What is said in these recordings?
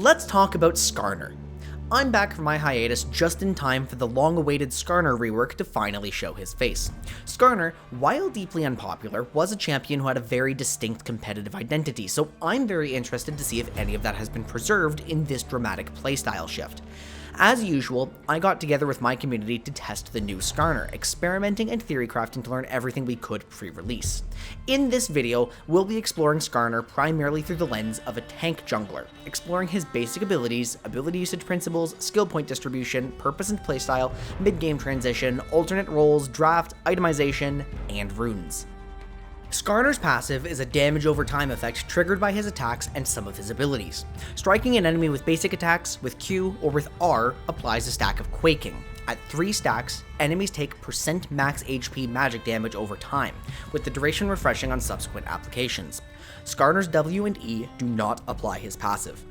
let's talk about Skarner. I'm back from my hiatus just in time for the long-awaited Skarner rework to finally show his face. Skarner, while deeply unpopular, was a champion who had a very distinct competitive identity, so I'm very interested to see if any of that has been preserved in this dramatic playstyle shift. As usual, I got together with my community to test the new Skarner, experimenting and theory crafting to learn everything we could pre-release. In this video, we'll be exploring Skarner primarily through the lens of a tank jungler, exploring his basic abilities, ability usage principles, skill point distribution, purpose and playstyle, mid-game transition, alternate roles, draft, itemization, and runes. Skarner's passive is a damage over time effect triggered by his attacks and some of his abilities. Striking an enemy with basic attacks, with Q, or with R applies a stack of Quaking. At 3 stacks, enemies take % max HP magic damage over time, with the duration refreshing on subsequent applications. Skarner's W and E do not apply his passive.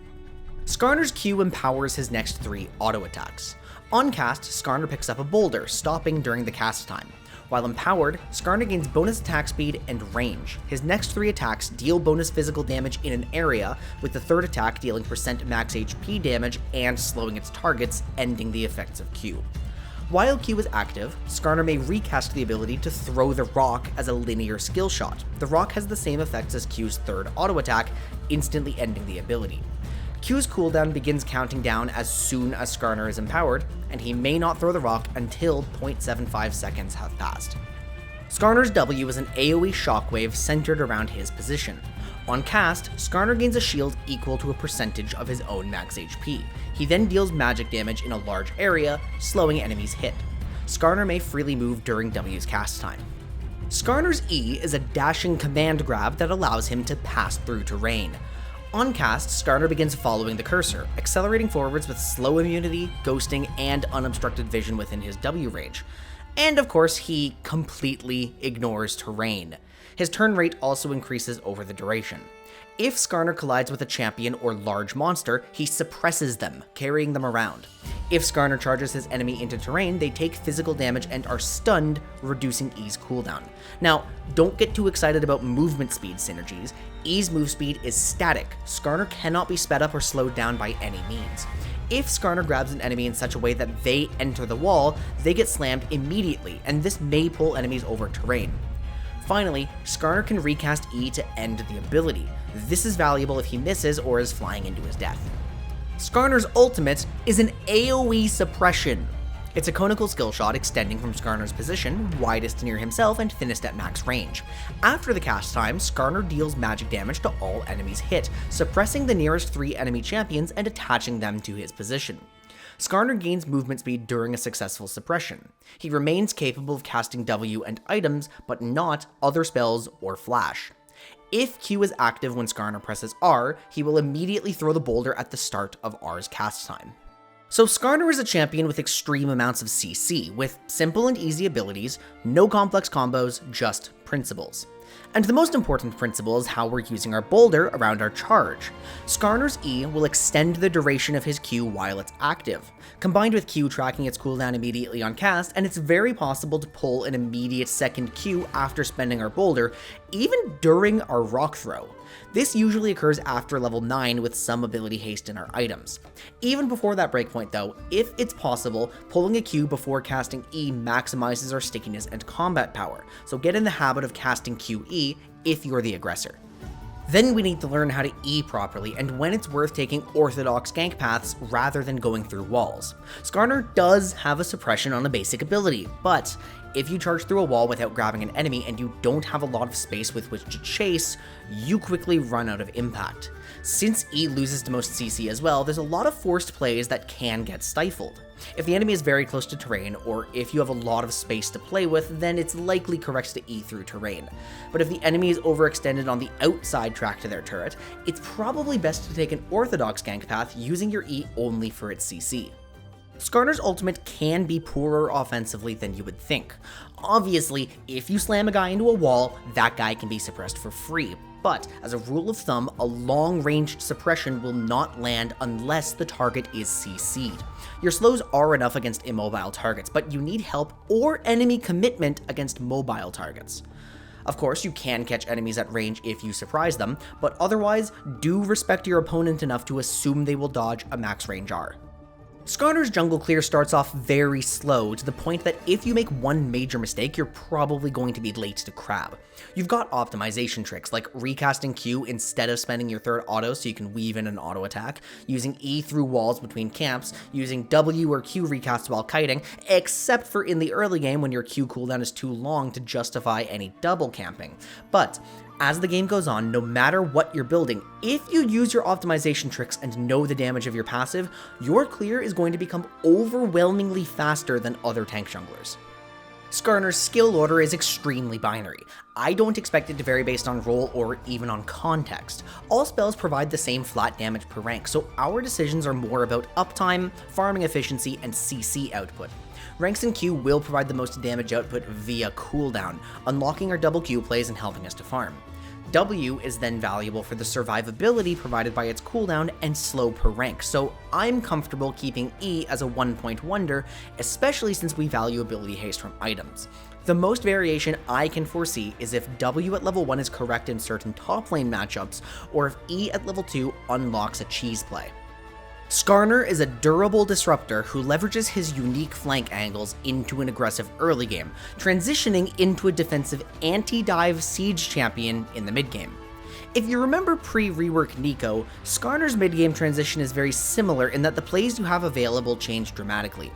Skarner's Q empowers his next 3 auto attacks. On cast, Skarner picks up a boulder, stopping during the cast time. While empowered, Skarner gains bonus attack speed and range. His next 3 attacks deal bonus physical damage in an area, with the 3rd attack dealing % max HP damage and slowing its targets, ending the effects of Q. While Q is active, Skarner may recast the ability to throw the rock as a linear skill shot. The rock has the same effects as Q's 3rd auto attack, instantly ending the ability. Q's cooldown begins counting down as soon as Skarner is empowered, and he may not throw the rock until 0.75 seconds have passed. Skarner's W is an AoE shockwave centered around his position. On cast, Skarner gains a shield equal to a percentage of his own max HP. He then deals magic damage in a large area, slowing enemies hit. Skarner may freely move during W's cast time. Skarner's E is a dashing command grab that allows him to pass through terrain. On cast, Skarner begins following the cursor, accelerating forwards with slow immunity, ghosting, and unobstructed vision within his W range. And of course, he completely ignores terrain. His turn rate also increases over the duration. If Skarner collides with a champion or large monster, he suppresses them, carrying them around. If Skarner charges his enemy into terrain, they take physical damage and are stunned, reducing E's cooldown. Now, don't get too excited about movement speed synergies. E's move speed is static. Skarner cannot be sped up or slowed down by any means. If Skarner grabs an enemy in such a way that they enter the wall, they get slammed immediately, and this may pull enemies over terrain. Finally, Skarner can recast E to end the ability. This is valuable if he misses or is flying into his death. Skarner's ultimate is an AoE suppression. It's a conical skill shot extending from Skarner's position, widest near himself and thinnest at max range. After the cast time, Skarner deals magic damage to all enemies hit, suppressing the nearest 3 enemy champions and attaching them to his position. Skarner gains movement speed during a successful suppression. He remains capable of casting W and items, but not other spells or flash. If Q is active when Skarner presses R, he will immediately throw the boulder at the start of R's cast time. So Skarner is a champion with extreme amounts of CC, with simple and easy abilities, no complex combos, just principles. And the most important principle is how we're using our boulder around our charge. Skarner's E will extend the duration of his Q while it's active, combined with Q tracking its cooldown immediately on cast, and it's very possible to pull an immediate second Q after spending our boulder, even during our rock throw. This usually occurs after level 9 with some ability haste in our items. Even before that breakpoint though, if it's possible, pulling a Q before casting E maximizes our stickiness and combat power, so get in the habit of casting QE if you're the aggressor. Then we need to learn how to E properly and when it's worth taking orthodox gank paths rather than going through walls. Skarner does have a suppression on a basic ability, but if you charge through a wall without grabbing an enemy and you don't have a lot of space with which to chase, you quickly run out of impact. Since E loses to most CC as well, there's a lot of forced plays that can get stifled. If the enemy is very close to terrain, or if you have a lot of space to play with, then it's likely correct to E through terrain. But if the enemy is overextended on the outside track to their turret, it's probably best to take an orthodox gank path using your E only for its CC. Skarner's ultimate can be poorer offensively than you would think. Obviously, if you slam a guy into a wall, that guy can be suppressed for free, but as a rule of thumb, a long-ranged suppression will not land unless the target is CC'd. Your slows are enough against immobile targets, but you need help or enemy commitment against mobile targets. Of course, you can catch enemies at range if you surprise them, but otherwise, do respect your opponent enough to assume they will dodge a max range R. Skarner's jungle clear starts off very slow, to the point that if you make one major mistake, you're probably going to be late to Crab. You've got optimization tricks like recasting Q instead of spending your third auto so you can weave in an auto attack, using E through walls between camps, using W or Q recast while kiting, except for in the early game when your Q cooldown is too long to justify any double camping. But as the game goes on, no matter what you're building, if you use your optimization tricks and know the damage of your passive, your clear is going to become overwhelmingly faster than other tank junglers. Skarner's skill order is extremely binary. I don't expect it to vary based on role or even on context. All spells provide the same flat damage per rank, so our decisions are more about uptime, farming efficiency, and CC output. Ranks in Q will provide the most damage output via cooldown, unlocking our double Q plays and helping us to farm. W is then valuable for the survivability provided by its cooldown and slow per rank, so I'm comfortable keeping E as a 1-point wonder, especially since we value ability haste from items. The most variation I can foresee is if W at level 1 is correct in certain top lane matchups, or if E at level 2 unlocks a cheese play. Skarner is a durable disruptor who leverages his unique flank angles into an aggressive early game, transitioning into a defensive anti-dive siege champion in the mid-game. If you remember pre-rework Nico, Skarner's mid-game transition is very similar in that the plays you have available change dramatically.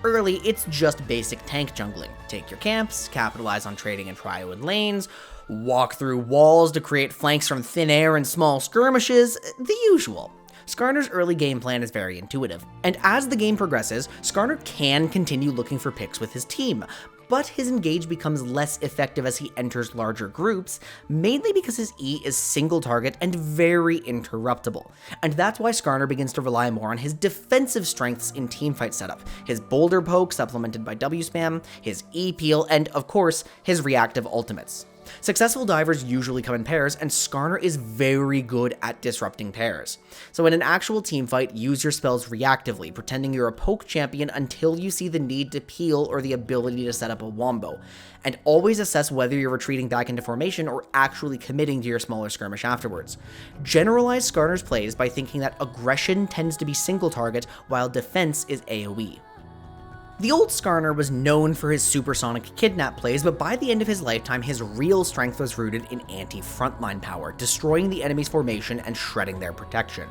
Early, it's just basic tank jungling. Take your camps, capitalize on trading in prio and lanes, walk through walls to create flanks from thin air and small skirmishes, the usual. Skarner's early game plan is very intuitive, and as the game progresses, Skarner can continue looking for picks with his team, but his engage becomes less effective as he enters larger groups, mainly because his E is single target and very interruptible. And that's why Skarner begins to rely more on his defensive strengths in teamfight setup, his boulder poke supplemented by W spam, his E peel, and of course, his reactive ultimates. Successful divers usually come in pairs, and Skarner is very good at disrupting pairs. So in an actual teamfight, use your spells reactively, pretending you're a poke champion until you see the need to peel or the ability to set up a wombo, and always assess whether you're retreating back into formation or actually committing to your smaller skirmish afterwards. Generalize Skarner's plays by thinking that aggression tends to be single target while defense is AoE. The old Skarner was known for his supersonic kidnap plays, but by the end of his lifetime, his real strength was rooted in anti-frontline power, destroying the enemy's formation and shredding their protection.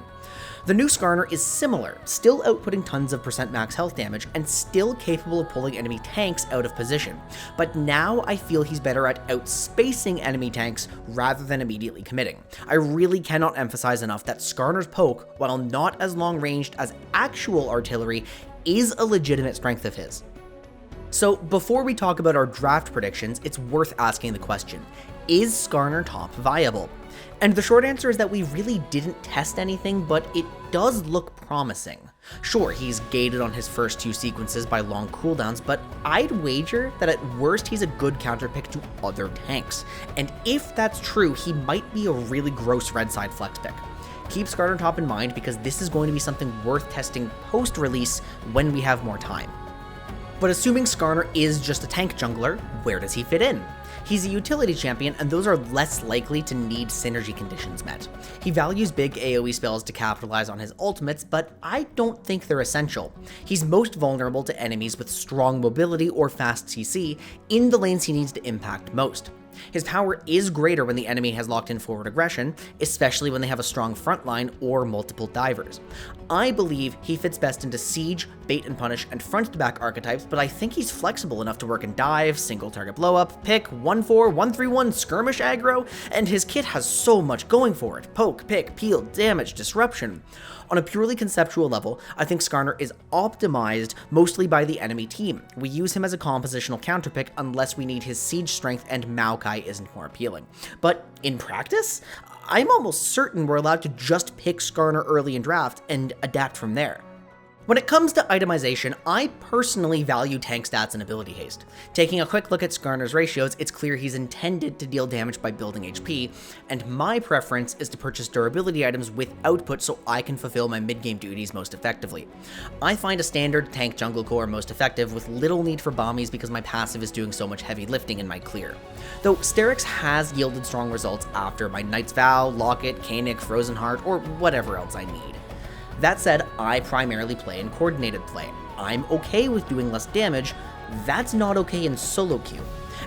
The new Skarner is similar, still outputting tons of percent max health damage, and still capable of pulling enemy tanks out of position, but now I feel he's better at outspacing enemy tanks rather than immediately committing. I really cannot emphasize enough that Skarner's poke, while not as long ranged as actual artillery, is a legitimate strength of his. So before we talk about our draft predictions, it's worth asking the question, is Skarner top viable? And the short answer is that we really didn't test anything, but it does look promising. Sure, he's gated on his first two sequences by long cooldowns, but I'd wager that at worst he's a good counterpick to other tanks. And if that's true, he might be a really gross red side flex pick. Keep Skarner top in mind because this is going to be something worth testing post-release when we have more time. But assuming Skarner is just a tank jungler, where does he fit in? He's a utility champion, and those are less likely to need synergy conditions met. He values big AoE spells to capitalize on his ultimates, but I don't think they're essential. He's most vulnerable to enemies with strong mobility or fast CC in the lanes he needs to impact most. His power is greater when the enemy has locked in forward aggression, especially when they have a strong front line or multiple divers. I believe he fits best into siege, bait and punish, and front-to-back archetypes, but I think he's flexible enough to work in dive, single target blowup, pick, 1-4, 1-3-1, skirmish aggro, and his kit has so much going for it. Poke, pick, peel, damage, disruption. On a purely conceptual level, I think Skarner is optimized mostly by the enemy team. We use him as a compositional counterpick unless we need his siege strength and Maokai isn't more appealing. But in practice, I'm almost certain we're allowed to just pick Skarner early in draft and adapt from there. When it comes to itemization, I personally value tank stats and ability haste. Taking a quick look at Skarner's ratios, it's clear he's intended to deal damage by building HP, and my preference is to purchase durability items with output so I can fulfill my mid-game duties most effectively. I find a standard tank jungle core most effective with little need for bombies because my passive is doing so much heavy lifting in my clear. Though Sterix has yielded strong results after my Knight's Vow, Locket, Kanik, Frozen Heart, or whatever else I need. That said, I primarily play in coordinated play. I'm okay with doing less damage, that's not okay in solo queue.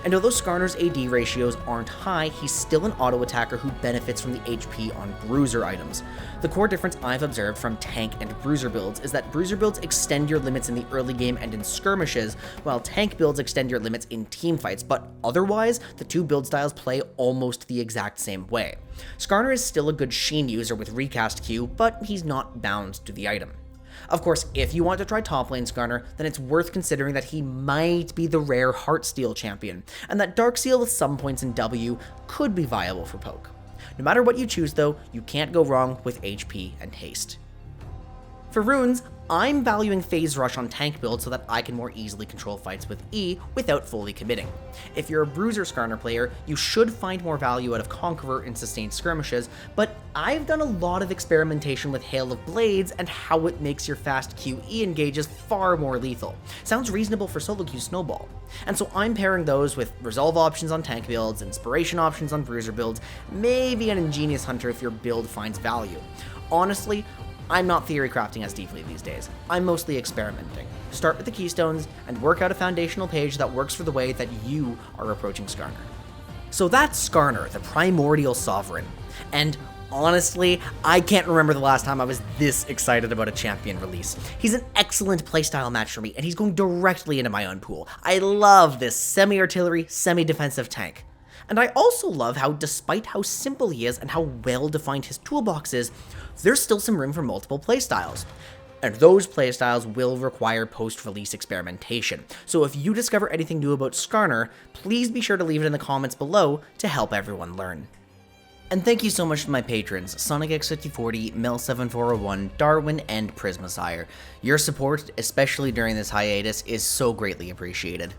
And although Skarner's AD ratios aren't high, he's still an auto attacker who benefits from the HP on bruiser items. The core difference I've observed from tank and bruiser builds is that bruiser builds extend your limits in the early game and in skirmishes, while tank builds extend your limits in teamfights, but otherwise, the two build styles play almost the exact same way. Skarner is still a good Sheen user with recast Q, but he's not bound to the item. Of course, if you want to try top lane Skarner, then it's worth considering that he might be the rare Heartsteel champion, and that Darkseal with some points in W could be viable for poke. No matter what you choose though, you can't go wrong with HP and haste. For runes, I'm valuing Phase Rush on tank build so that I can more easily control fights with E without fully committing. If you're a bruiser Skarner player, you should find more value out of Conqueror in sustained skirmishes, but I've done a lot of experimentation with Hail of Blades and how it makes your fast QE engages far more lethal. Sounds reasonable for solo queue Snowball. And so I'm pairing those with resolve options on tank builds, inspiration options on bruiser builds, maybe an ingenious hunter if your build finds value. Honestly, I'm not theory crafting as deeply these days. I'm mostly experimenting. Start with the keystones and work out a foundational page that works for the way that you are approaching Skarner. So that's Skarner, the primordial sovereign. And honestly, I can't remember the last time I was this excited about a champion release. He's an excellent playstyle match for me, and he's going directly into my own pool. I love this semi-artillery, semi-defensive tank. And I also love how, despite how simple he is and how well defined his toolbox is, there's still some room for multiple playstyles. And those playstyles will require post-release experimentation. So if you discover anything new about Skarner, please be sure to leave it in the comments below to help everyone learn. And thank you so much to my patrons, SonicX5040, Mel7401, Darwin, and Prismasire. Your support, especially during this hiatus, is so greatly appreciated.